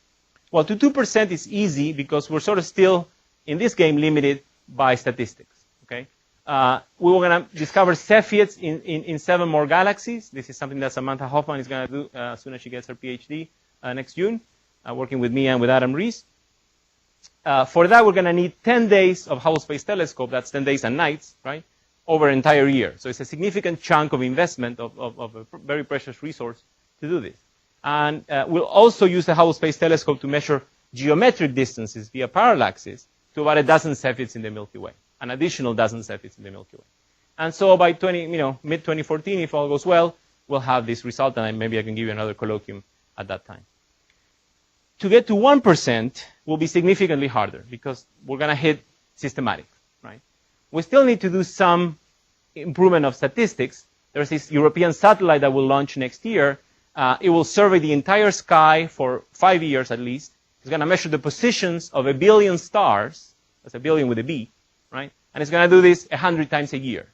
Well, to 2% is easy because we're sort of still, in this game, limited by statistics, okay? We were going to discover Cepheids in 7 more galaxies. This is something that Samantha Hoffman is going to do as soon as she gets her PhD next June, working with me and with Adam Rees. For that, we're going to need 10 days of Hubble Space Telescope. That's 10 days and nights, right, over an entire year. So it's a significant chunk of investment of a very precious resource to do this. And we'll also use the Hubble Space Telescope to measure geometric distances via parallaxes to about a dozen Cepheids in the Milky Way, an additional dozen Cepheids in the Milky Way. And so by mid-2014, if all goes well, we'll have this result, and maybe I can give you another colloquium at that time. To get to 1% will be significantly harder because we're going to hit systematic, right? We still need to do some improvement of statistics. There's this European satellite that will launch next year. It will survey the entire sky for 5 years at least. It's going to measure the positions of 1 billion stars. That's 1 billion with a B, right? And it's going to do this 100 times a year,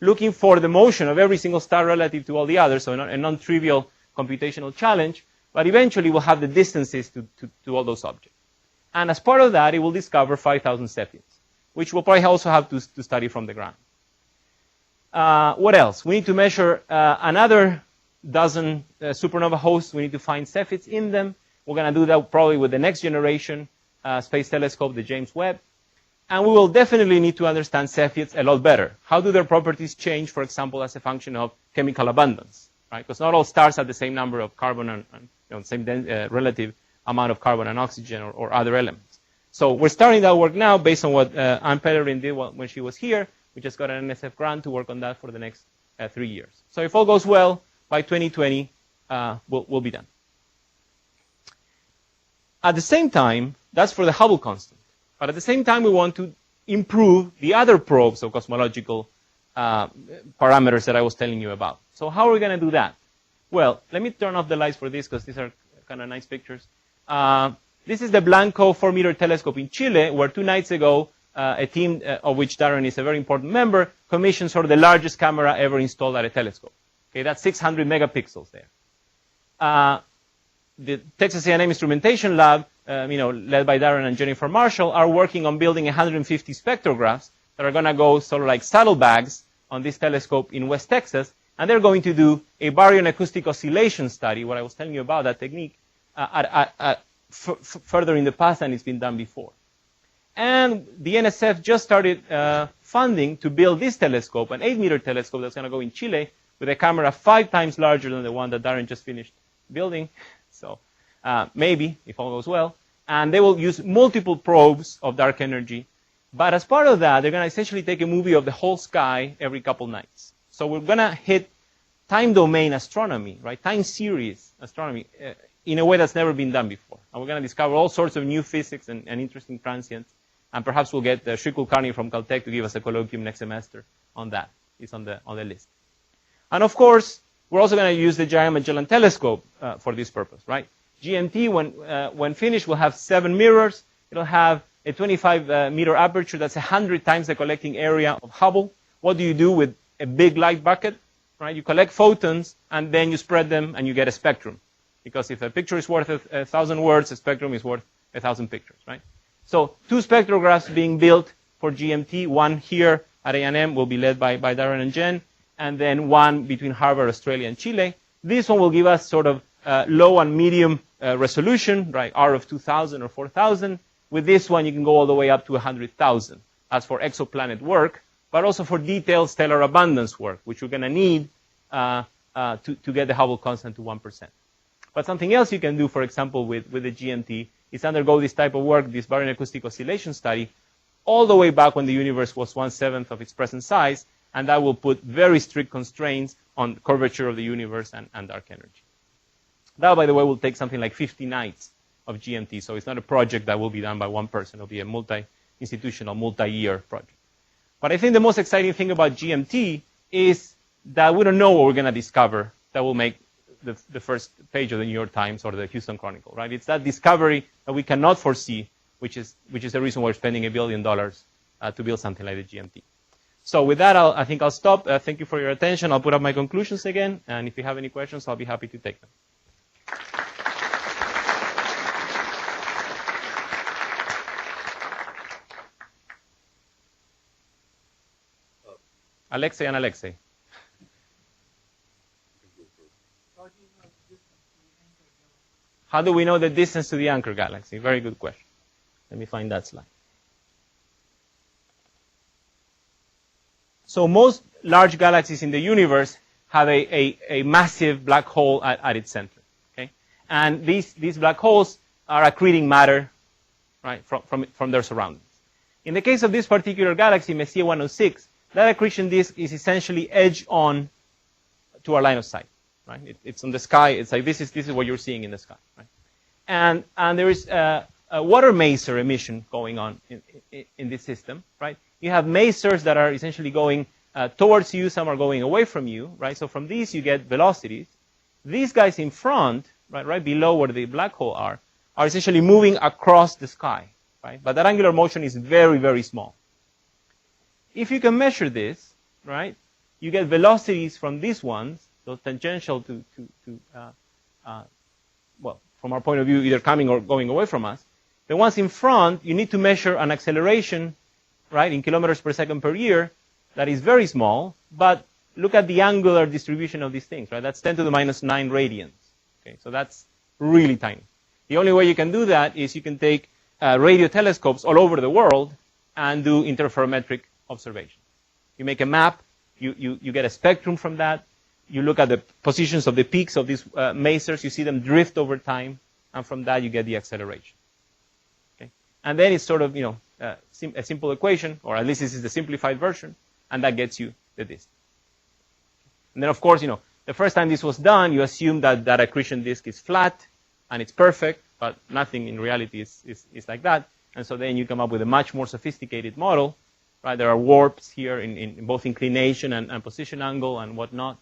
looking for the motion of every single star relative to all the others, so a non-trivial computational challenge. But eventually, we'll have the distances to all those objects. And as part of that, it will discover 5,000 Cepheids, which we'll probably also have to study from the ground. What else? We need to measure another dozen supernova hosts. We need to find Cepheids in them. We're going to do that probably with the next generation space telescope, the James Webb. And we will definitely need to understand Cepheids a lot better. How do their properties change, for example, as a function of chemical abundance? Right? Because not all stars have the same number of carbon and same relative amount of carbon and oxygen or other elements. So we're starting that work now based on what Anne Pellerin did when she was here. We just got an NSF grant to work on that for the next 3 years. So if all goes well, by 2020, we'll be done. At the same time, that's for the Hubble constant. But at the same time, we want to improve the other probes of cosmological parameters that I was telling you about. So how are we going to do that? Well, let me turn off the lights for this because these are kind of nice pictures. This is the Blanco 4-meter telescope in Chile, where 2 nights ago, a team of which Darren is a very important member, commissioned sort of the largest camera ever installed at a telescope. Okay, that's 600 megapixels there. The Texas A&M Instrumentation Lab, led by Darren and Jennifer Marshall, are working on building 150 spectrographs that are going to go sort of like saddlebags on this telescope in West Texas, and they're going to do a baryon acoustic oscillation study, what I was telling you about, that technique, further in the past than it's been done before. And the NSF just started funding to build this telescope, an 8-meter telescope that's going to go in Chile with a camera 5 times larger than the one that Darren just finished building. So maybe, if all goes well. And they will use multiple probes of dark energy. But as part of that, they're going to essentially take a movie of the whole sky every couple nights. So we're going to hit time domain astronomy, right? Time series astronomy in a way that's never been done before. And we're going to discover all sorts of new physics and interesting transients. And perhaps we'll get Sri Kulkarni from Caltech to give us a colloquium next semester on that. It's on the list. And of course, we're also going to use the Giant Magellan Telescope for this purpose, right? GMT, when finished, will have 7 mirrors. It'll have a 25-meter aperture. That's 100 times the collecting area of Hubble. What do you do with a big light bucket? Right? You collect photons, and then you spread them, and you get a spectrum. Because if a picture is worth 1,000 words, a spectrum is worth 1,000 pictures, right? So 2 spectrographs being built for GMT. One here at A&M will be led by Darren and Jen, and then one between Harvard, Australia, and Chile. This one will give us sort of low and medium resolution, right? R of 2,000 or 4,000. With this one, you can go all the way up to 100,000. That's for exoplanet work, but also for detailed stellar abundance work, which we're going to need to get the Hubble constant to 1%. But something else you can do, for example, with the GMT is undergo this type of work, this baryon acoustic oscillation study, all the way back when the universe was 1/7 of its present size, and that will put very strict constraints on curvature of the universe and dark energy. That, by the way, will take something like 50 nights of GMT, so it's not a project that will be done by one person. It'll be a multi-institutional, multi-year project. But I think the most exciting thing about GMT is that we don't know what we're going to discover that will make the first page of the New York Times or the Houston Chronicle, right? It's that discovery that we cannot foresee, which is the reason we're spending $1 billion to build something like the GMT. So with that, I think I'll stop. Thank you for your attention. I'll put up my conclusions again, and if you have any questions, I'll be happy to take them. Alexei and Alexei. How do we know the distance to the anchor galaxy? Very good question. Let me find that slide. So most large galaxies in the universe have a massive black hole at its center. Okay? And these black holes are accreting matter, right, from their surroundings. In the case of this particular galaxy, Messier 106, that accretion disk is essentially edge on to our line of sight. Right? It's on the sky. It's like this is what you're seeing in the sky. Right? And there is a water maser emission going on in this system. Right? You have masers that are essentially going towards you. Some are going away from you. Right? So from these you get velocities. These guys in front, right below where the black hole are essentially moving across the sky. Right? But that angular motion is very, very small. If you can measure this, right, you get velocities from these ones, those tangential well, from our point of view, either coming or going away from us. The ones in front, you need to measure an acceleration, right, in kilometers per second per year that is very small, but look at the angular distribution of these things, right? That's 10 to the minus 9 radians. Okay, so that's really tiny. The only way you can do that is you can take radio telescopes all over the world and do interferometric observations. You make a map, you get a spectrum from that, you look at the positions of the peaks of these masers, you see them drift over time, and from that you get the acceleration. Okay? And then it's sort of, you know, a simple equation, or at least this is the simplified version, and that gets you the distance. And then, of course, you know, the first time this was done, you assume that that accretion disk is flat, and it's perfect, but nothing in reality is like that. And so then you come up with a much more sophisticated model. Right? There are warps here in both inclination and position angle and whatnot.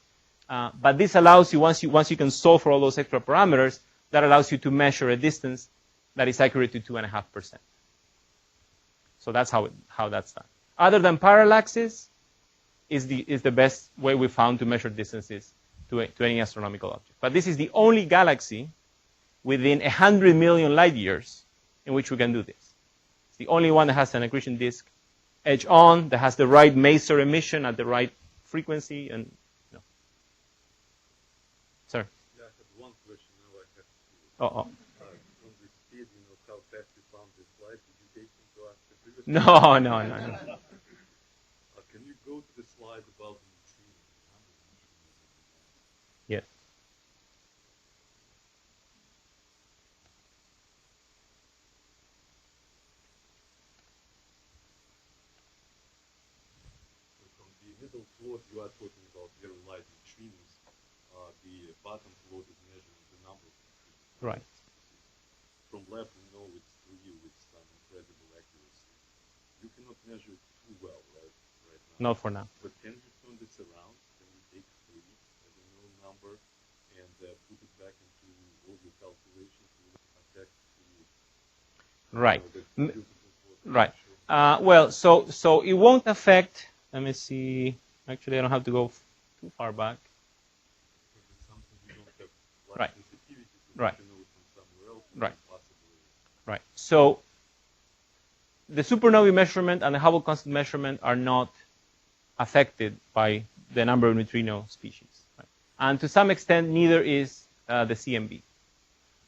But this allows you, once you can solve for all those extra parameters, that allows you to measure a distance that is accurate to 2.5%. So that's how that's done. Other than parallaxes, is the best way we found to measure distances to any astronomical object. But this is the only galaxy within 100 million light years in which we can do this. It's the only one that has an accretion disk edge on, that has the right maser emission at the right frequency, and no. Sir? Yeah, I have one question. Now I have to. On the speed, you know, how fast you found this slide. Did you take into us the previous? No. Can you go to the slide about the neutrinos? Yes. From the middle plot, you are talking about very light neutrinos. The bottom plot is measuring the number of neutrinos. Right. From left, we know it's 3 with some incredible accuracy. You cannot measure it too well, right now. Not for now. But can you turn this around? Can you take 3 as a known number and put it back into all your calculations? Will it affect the... Right. Right. Sure. Well, so it won't affect. Let me see. Actually, I don't have to go too far back. Because it's something you don't have light Right. sensitivity to, Right. you know it from somewhere else. Right. Possibly. Right. So the supernovae measurement and the Hubble constant measurement are not affected by the number of neutrino species. Right? And to some extent, neither is the CMB.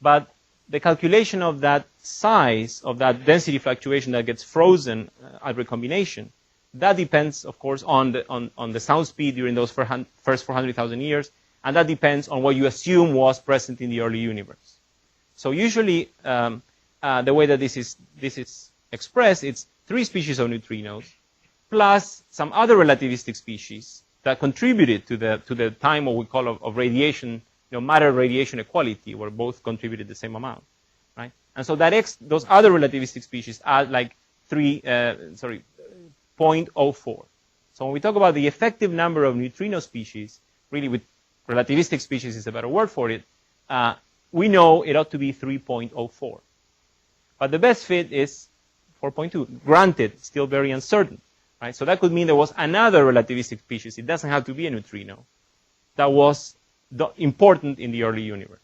But the calculation of that size, of that density fluctuation that gets frozen at recombination, that depends, of course, on the sound speed during those first 400,000 years, and that depends on what you assume was present in the early universe. So usually, the way that this is expressed, it's 3 species of neutrinos plus some other relativistic species that contributed to the time what we call of radiation, matter radiation equality, where both contributed the same amount, right? And so that those other relativistic species add like 0.04. So when we talk about the effective number of neutrino species, really with relativistic species is a better word for it, we know it ought to be 3.04. But the best fit is 4.2. Granted, still very uncertain, right? So that could mean there was another relativistic species. It doesn't have to be a neutrino that was important in the early universe.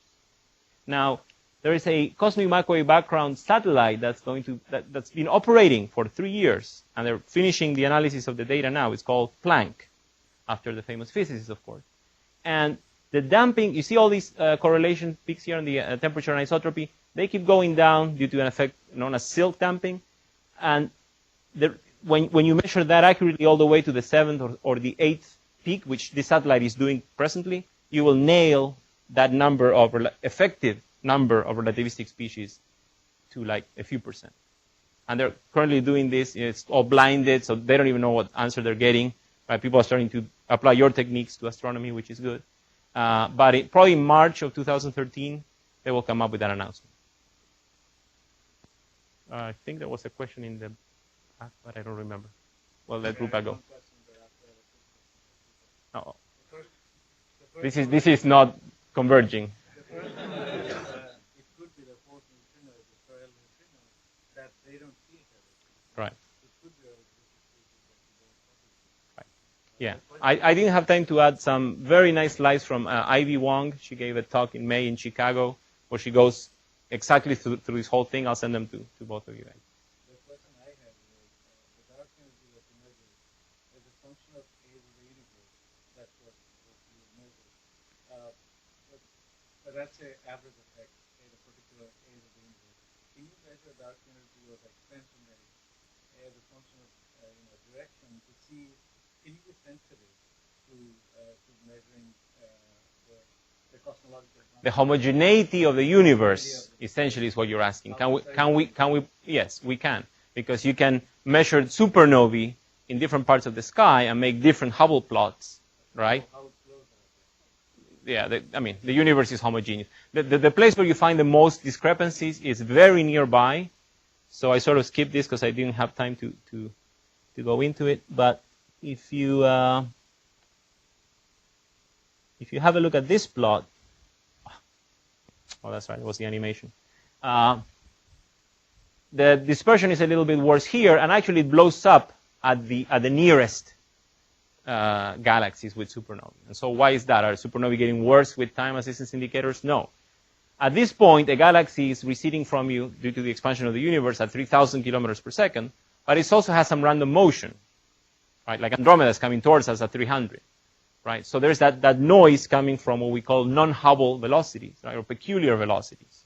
Now, there is a cosmic microwave background satellite that's been operating for 3 years, and they're finishing the analysis of the data now. It's called Planck, after the famous physicist, of course. And the damping, you see all these correlation peaks here on the temperature and isotropy, they keep going down due to an effect known as silk damping. And when you measure that accurately all the way to the 7th or the 8th peak, which this satellite is doing presently, you will nail that number of effective number of relativistic species to like a few percent. And they're currently doing this. It's all blinded, so they don't even know what answer they're getting. Right? People are starting to apply your techniques to astronomy, which is good. But probably in March of 2013, they will come up with that announcement. I think there was a question in the back, but I don't remember. Well, let Rupa go. Oh. This is not converging. It could be the fourth neutrino, the Ferrel neutrino, that they don't see each other. Right. It could be a that you don't right. Yeah. I didn't have time to add some very nice slides from Ivy Wong. She gave a talk in May in Chicago where she goes exactly through this whole thing. I'll send them to both of you guys. The question I had was the dark energy that you measure as a function of age of the universe. That's what you measure. But that's an average effect at a particular age of the universe. Can you measure dark energy of expansion rate as a function of direction to see? Can you be sensitive to measuring the cosmological? The homogeneity of the universe essentially is what you're asking. Can we? Yes, we can, because you can measure supernovae in different parts of the sky and make different Hubble plots, right? Yeah, the universe is homogeneous. The place where you find the most discrepancies is very nearby. So I sort of skipped this because I didn't have time to go into it. But if you have a look at this plot, oh, that's right, it was the animation. The dispersion is a little bit worse here, and actually it blows up at the nearest galaxies with supernovae. And so why is that? Are supernovae getting worse with time assistance indicators? No. At this point, a galaxy is receding from you due to the expansion of the universe at 3,000 kilometers per second, but it also has some random motion, right? Like Andromeda is coming towards us at 300, right? So there's that noise coming from what we call non-Hubble velocities, right? Or peculiar velocities,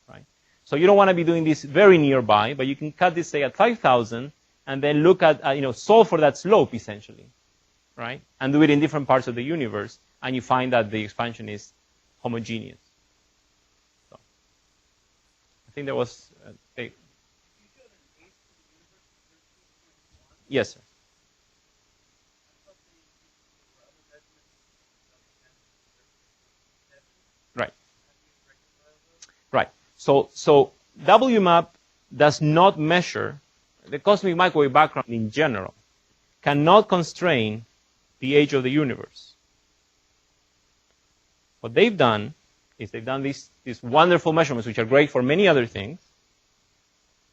right? So you don't want to be doing this very nearby, but you can cut this, say, at 5,000, and then look at, solve for that slope, essentially, right? And do it in different parts of the universe, and you find that the expansion is homogeneous. So I think there was yes, sir. Right. Right. So WMAP does not measure the cosmic microwave background in general, cannot constrain the age of the universe. What they've done is they've done these wonderful measurements, which are great for many other things.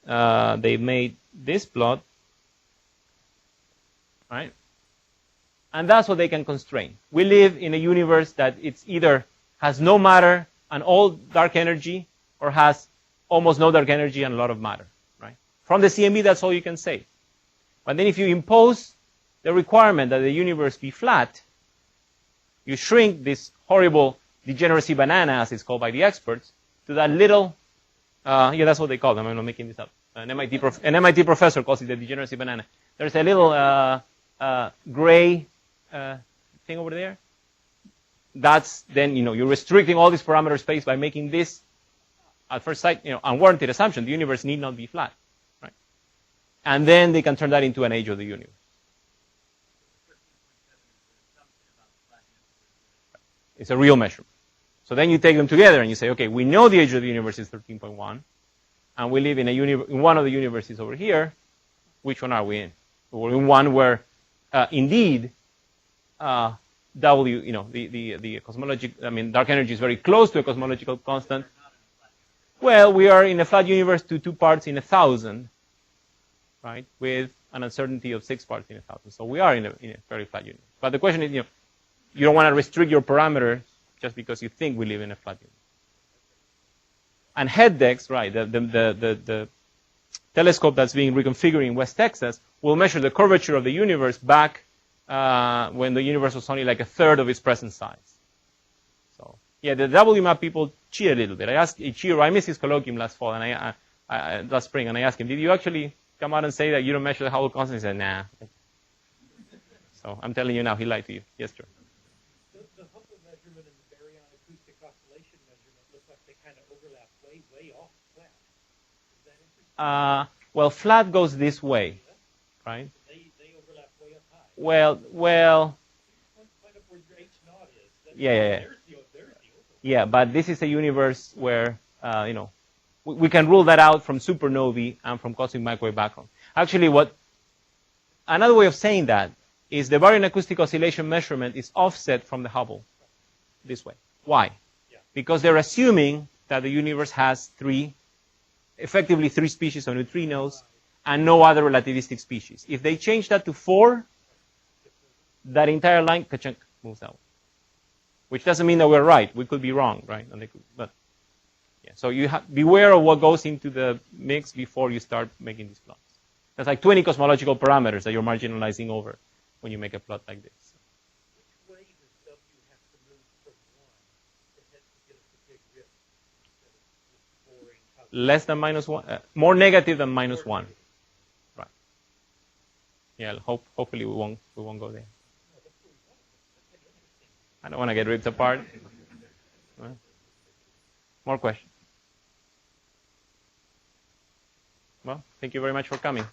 They've made this plot, right? And that's what they can constrain. We live in a universe that it's either has no matter and all dark energy, or has almost no dark energy and a lot of matter, right? From the CMB, that's all you can say. But then if you impose the requirement that the universe be flat, you shrink this horrible degeneracy banana, as it's called by the experts, to that little, that's what they call them. I'm not making this up. An MIT professor calls it the degeneracy banana. There's a little gray thing over there. That's then, you're restricting all this parameter space by making this, at first sight, unwarranted assumption. The universe need not be flat, right? And then they can turn that into an age of the universe. It's a real measurement. So then you take them together and you say, okay, we know the age of the universe is 13.1, and we live in in one of the universes over here. Which one are we in? We're in one where, indeed, the cosmological, dark energy is very close to a cosmological constant. Well, we are in a flat universe to 2 parts in 1,000, right? With an uncertainty of 6 parts in 1,000. So we are in a very flat universe. But the question is, you don't want to restrict your parameters just because you think we live in a flat universe. And HEDDEX, right, the telescope that's being reconfigured in West Texas will measure the curvature of the universe back when the universe was only like a third of its present size. So, yeah, the WMAP people cheat a little bit. I asked Ichiro, I missed his colloquium last fall, and last spring, and I asked him, did you actually come out and say that you don't measure the Hubble constant? He said, nah. So I'm telling you now, he lied to you. Yes, sir. The Hubble measurement and the baryon acoustic oscillation measurement look like they kind of overlap way off flat. Is that interesting? Well, flat goes this way, right? They overlap way up high. Well, Find up where your H naught is. yeah. There's the Yeah, but this is a universe where, we can rule that out from supernovae and from cosmic microwave background. Actually, another way of saying that is the baryon acoustic oscillation measurement is offset from the Hubble this way. Why? Yeah. Because they're assuming that the universe has effectively three species of neutrinos and no other relativistic species. If they change that to 4, that entire line ka-chunk, moves out. Which doesn't mean that we're right. We could be wrong, right? But yeah. So you beware of what goes into the mix before you start making these plots. There's like 20 cosmological parameters that you're marginalizing over when you make a plot like this. Which way does W have to move from 1 to get us a big rift instead of just boring calculation? Less than -1, more negative than -1, right? Yeah. Hopefully we won't go there. I don't want to get ripped apart. More questions? Well, thank you very much for coming.